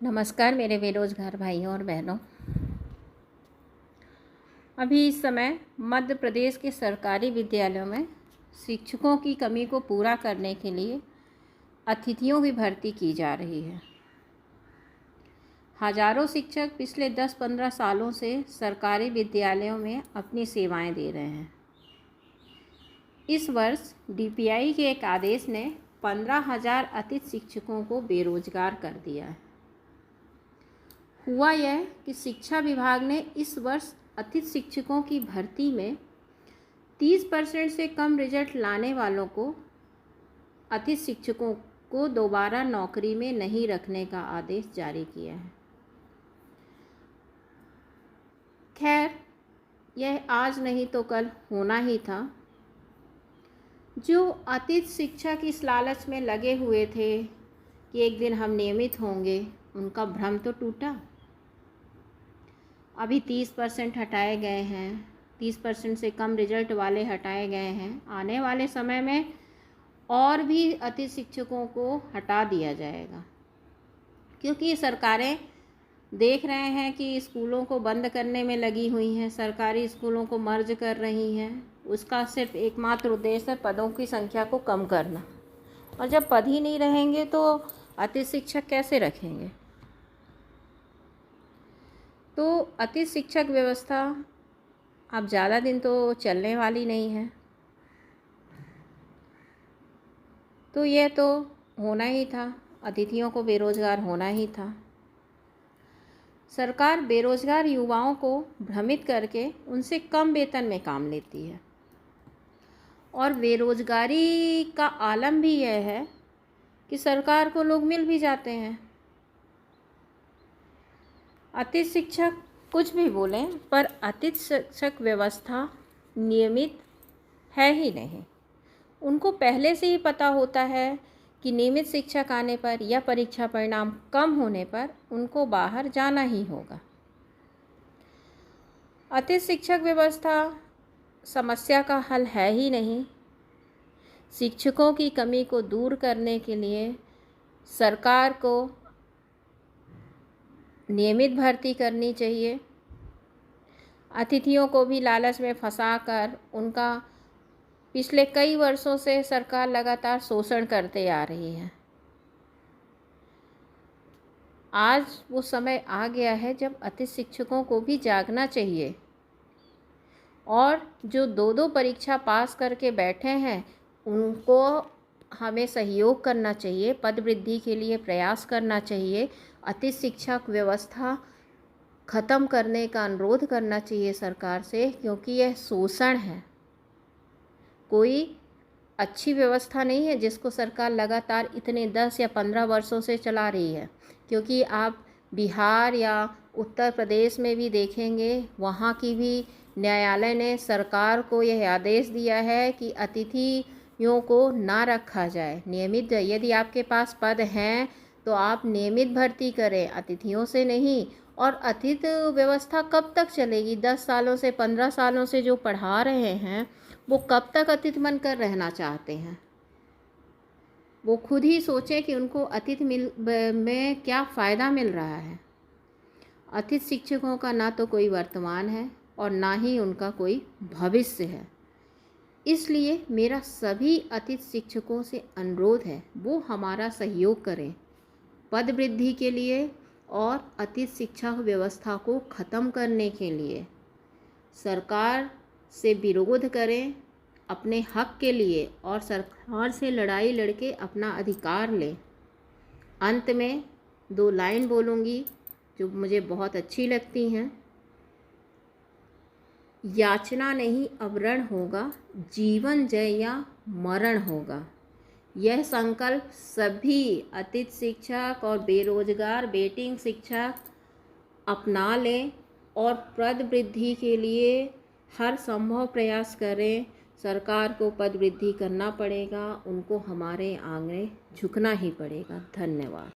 नमस्कार मेरे बेरोजगार भाइयों और बहनों। अभी इस समय मध्य प्रदेश के सरकारी विद्यालयों में शिक्षकों की कमी को पूरा करने के लिए अतिथियों की भर्ती की जा रही है। हजारों शिक्षक पिछले 10-15 सालों से सरकारी विद्यालयों में अपनी सेवाएं दे रहे हैं। इस वर्ष डीपीआई के एक आदेश ने 15,000 अतिथि शिक्षकों को बेरोजगार कर दिया है। हुआ यह कि शिक्षा विभाग ने इस वर्ष अतिथि शिक्षकों की भर्ती में 30% से कम रिजल्ट लाने वालों को अतिथि शिक्षकों को दोबारा नौकरी में नहीं रखने का आदेश जारी किया है। खैर, यह आज नहीं तो कल होना ही था। जो अतिथि शिक्षक इस लालच में लगे हुए थे कि एक दिन हम नियमित होंगे, उनका भ्रम तो टूटा। अभी 30% हटाए गए हैं, 30% से कम रिजल्ट वाले हटाए गए हैं। आने वाले समय में और भी अतिथि शिक्षकों को हटा दिया जाएगा, क्योंकि सरकारें देख रहे हैं कि स्कूलों को बंद करने में लगी हुई हैं, सरकारी स्कूलों को मर्ज कर रही हैं। उसका सिर्फ एकमात्र उद्देश्य है पदों की संख्या को कम करना। और जब पद ही नहीं रहेंगे तो अतिथि शिक्षक कैसे रखेंगे? तो अतिथि शिक्षक व्यवस्था अब ज़्यादा दिन तो चलने वाली नहीं है। तो यह तो होना ही था, अतिथियों को बेरोजगार होना ही था। सरकार बेरोजगार युवाओं को भ्रमित करके उनसे कम वेतन में काम लेती है। और बेरोजगारी का आलम भी यह है कि सरकार को लोग मिल भी जाते हैं। अतिथि शिक्षक कुछ भी बोलें, पर अतिथि शिक्षक व्यवस्था नियमित है ही नहीं। उनको पहले से ही पता होता है कि नियमित शिक्षक आने पर या परीक्षा परिणाम कम होने पर उनको बाहर जाना ही होगा। अतिथि शिक्षक व्यवस्था समस्या का हल है ही नहीं। शिक्षकों की कमी को दूर करने के लिए सरकार को नियमित भर्ती करनी चाहिए। अतिथियों को भी लालच में फंसाकर उनका पिछले कई वर्षों से सरकार लगातार शोषण करते आ रही है। आज वो समय आ गया है जब अतिथि शिक्षकों को भी जागना चाहिए और जो 2-2 परीक्षा पास करके बैठे हैं उनको हमें सहयोग करना चाहिए, पद वृद्धि के लिए प्रयास करना चाहिए। अतिथि शिक्षक व्यवस्था ख़त्म करने का अनुरोध करना चाहिए सरकार से, क्योंकि यह शोषण है, कोई अच्छी व्यवस्था नहीं है जिसको सरकार लगातार इतने 10 या 15 वर्षों से चला रही है। क्योंकि आप बिहार या उत्तर प्रदेश में भी देखेंगे, वहाँ की भी न्यायालय ने सरकार को यह आदेश दिया है कि अतिथियों को ना रखा जाए। नियमित, यदि आपके पास पद हैं तो आप नियमित भर्ती करें, अतिथियों से नहीं। और अतिथि व्यवस्था कब तक चलेगी? 10 सालों से 15 सालों से जो पढ़ा रहे हैं वो कब तक अतिथि बनकर रहना चाहते हैं? वो खुद ही सोचें कि उनको अतिथि में क्या फ़ायदा मिल रहा है। अतिथि शिक्षकों का ना तो कोई वर्तमान है और ना ही उनका कोई भविष्य है। इसलिए मेरा सभी अतिथि शिक्षकों से अनुरोध है, वो हमारा सहयोग करें पद वृद्धि के लिए और अतिथि शिक्षा व्यवस्था को ख़त्म करने के लिए। सरकार से विरोध करें अपने हक के लिए और सरकार से लड़ाई लड़के अपना अधिकार लें। अंत में 2 लाइन बोलूँगी जो मुझे बहुत अच्छी लगती हैं। याचना नहीं अब रण होगा, जीवन जय या मरण होगा। यह संकल्प सभी अतिथि शिक्षक और बेरोजगार वेटिंग शिक्षक अपना लें और पद वृद्धि के लिए हर संभव प्रयास करें। सरकार को पद वृद्धि करना पड़ेगा, उनको हमारे आगे झुकना ही पड़ेगा। धन्यवाद।